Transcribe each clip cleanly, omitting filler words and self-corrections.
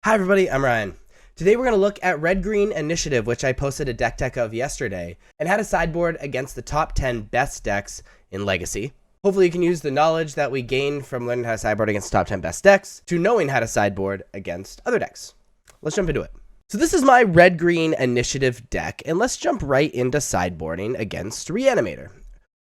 Hi everybody, I'm Ryan. Today we're going to look at Red-Green Initiative, which I posted a deck tech of yesterday, and had a sideboard against the top 10 best decks in Legacy. Hopefully you can use the knowledge that we gained from learning how to sideboard against the top 10 best decks to knowing how to sideboard against other decks. Let's jump into it. So this is my Red-Green Initiative deck, and let's jump right into sideboarding against Reanimator.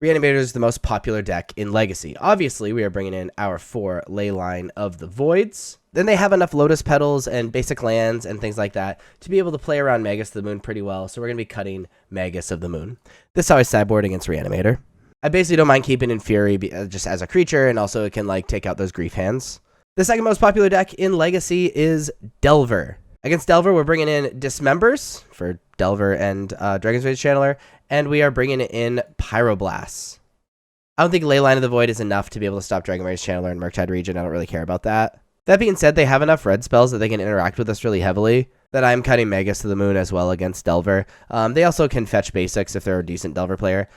Reanimator is the most popular deck in Legacy. Obviously, we are bringing in our 4 Leyline of the Voids. Then they have enough Lotus Petals and basic lands and things like that to be able to play around Magus of the Moon pretty well, so we're going to be cutting Magus of the Moon. This is how I sideboard against Reanimator. I basically don't mind keeping in Fury just as a creature, and also it can take out those Grief hands. The second most popular deck in Legacy is Delver. Against Delver, we're bringing in Dismembers for Delver and Dragon's Rage Channeler, and we are bringing in Pyroblasts. I don't think Leyline of the Void is enough to be able to stop Dragon's Rage Channeler and Murktide Region. I don't really care about that. That being said, they have enough red spells that they can interact with us really heavily that I'm cutting Magus to the Moon as well against Delver. They also can fetch basics if they're a decent Delver player,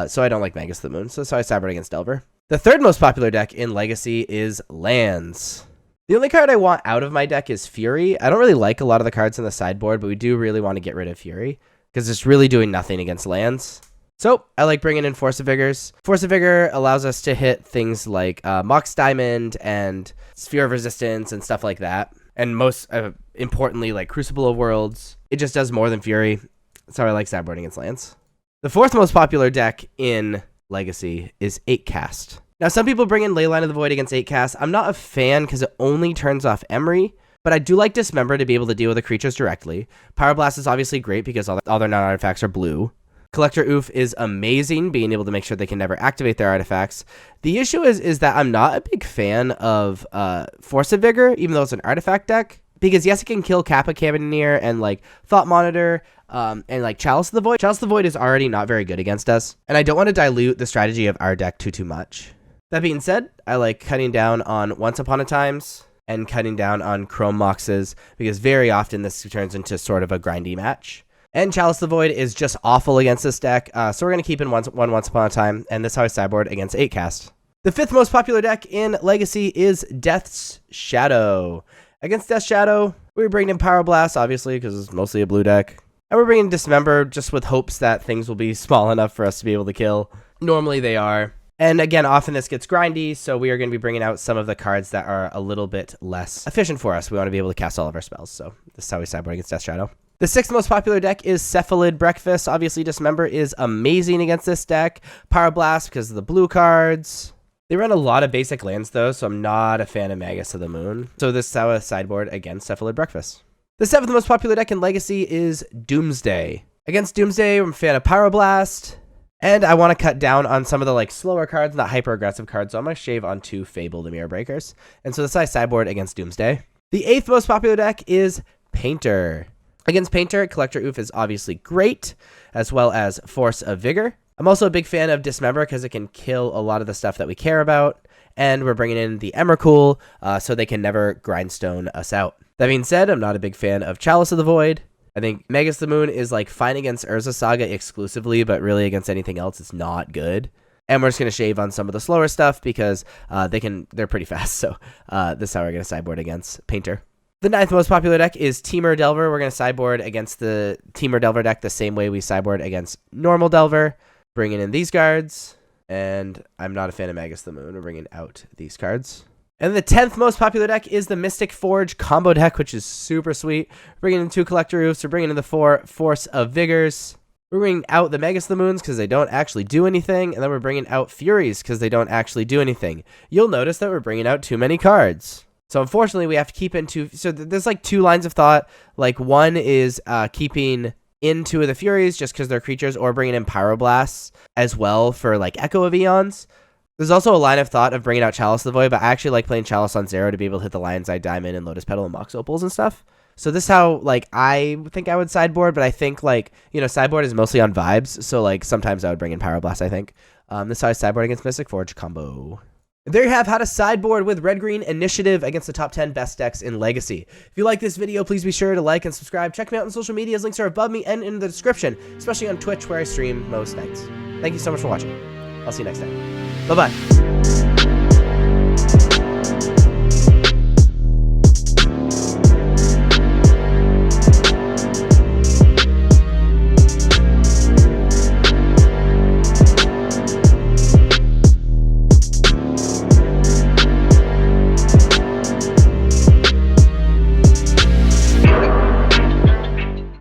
so I don't like Magus to the Moon, so I sideboard against Delver. The third most popular deck in Legacy is Lands. The only card I want out of my deck is Fury. I don't really like a lot of the cards in the sideboard, but we do really want to get rid of Fury because it's really doing nothing against lands. So I like bringing in Force of Vigors. Force of Vigor allows us to hit things like Mox Diamond and Sphere of Resistance and stuff like that. And most importantly, like Crucible of Worlds. It just does more than Fury. That's how I like sideboarding against lands. The fourth most popular deck in Legacy is 8-Cast. Now, some people bring in Leyline of the Void against 8-Cast. I'm not a fan because it only turns off Emery, but I do like Dismember to be able to deal with the creatures directly. Pyroblast is obviously great because all their non-artifacts are blue. Collector Oof is amazing, being able to make sure they can never activate their artifacts. The issue is that I'm not a big fan of Force of Vigor, even though it's an artifact deck, because yes, it can kill Kappa Cannoneer and Thought Monitor, and Chalice of the Void. Chalice of the Void is already not very good against us, and I don't want to dilute the strategy of our deck too much. That being said, I like cutting down on Once Upon a Times and cutting down on Chrome Moxes, because very often this turns into sort of a grindy match. And Chalice the Void is just awful against this deck, so we're going to keep in Once Upon a Time, and this is how I sideboard against 8-Cast. The fifth most popular deck in Legacy is Death's Shadow. Against Death's Shadow, we're bringing in Pyroblast, obviously, because it's mostly a blue deck. And we're bringing Dismember just with hopes that things will be small enough for us to be able to kill. Normally they are. And again, often this gets grindy, so we are going to be bringing out some of the cards that are a little bit less efficient for us. We want to be able to cast all of our spells, so this is how we sideboard against Death's Shadow. The sixth most popular deck is Cephalid Breakfast. Obviously, Dismember is amazing against this deck. Pyroblast because of the blue cards. They run a lot of basic lands, though, so I'm not a fan of Magus of the Moon. So this is how I sideboard against Cephalid Breakfast. The seventh most popular deck in Legacy is Doomsday. Against Doomsday, I'm a fan of Pyroblast. And I want to cut down on some of the slower cards, not hyper-aggressive cards, so I'm going to shave on 2 Fabled Mirror Breakers. And so this is how I sideboard against Doomsday. The eighth most popular deck is Painter. Against Painter, Collector Oof is obviously great, as well as Force of Vigor. I'm also a big fan of Dismember because it can kill a lot of the stuff that we care about. And we're bringing in the Emrakul, so they can never grindstone us out. That being said, I'm not a big fan of Chalice of the Void. I think Magus the Moon is fine against Urza Saga exclusively, but really against anything else, it's not good. And we're just going to shave on some of the slower stuff because they're pretty fast. So this is how we're going to sideboard against Painter. The ninth most popular deck is Temur Delver. We're going to sideboard against the Temur Delver deck the same way we sideboard against normal Delver, bringing in these cards. And I'm not a fan of Magus the Moon. We're bringing out these cards. And the 10th most popular deck is the Mystic Forge combo deck, which is super sweet. We're bringing in 2 Collector Oofs. We're bringing in the 4 Force of Vigors. We're bringing out the Magus the Moons because they don't actually do anything. And then we're bringing out Furies because they don't actually do anything. You'll notice that we're bringing out too many cards. So unfortunately, we have to keep into... So there's 2 lines of thought. One is keeping in 2 of the Furies just because they're creatures, or bringing in Pyroblasts as well for Echo of Eons. There's also a line of thought of bringing out Chalice of the Void, but I actually like playing Chalice on 0 to be able to hit the Lion's Eye Diamond and Lotus Petal and Mox Opals and stuff. So this is how, I think I would sideboard, but I think, sideboard is mostly on vibes, so, sometimes I would bring in Pyroblast, I think. This is how I sideboard against Mystic Forge combo. There you have how to sideboard with Red-Green Initiative against the top 10 best decks in Legacy. If you like this video, please be sure to like and subscribe. Check me out on social medias. Links are above me and in the description, especially on Twitch where I stream most nights. Thank you so much for watching. I'll see you next time. Bye-bye.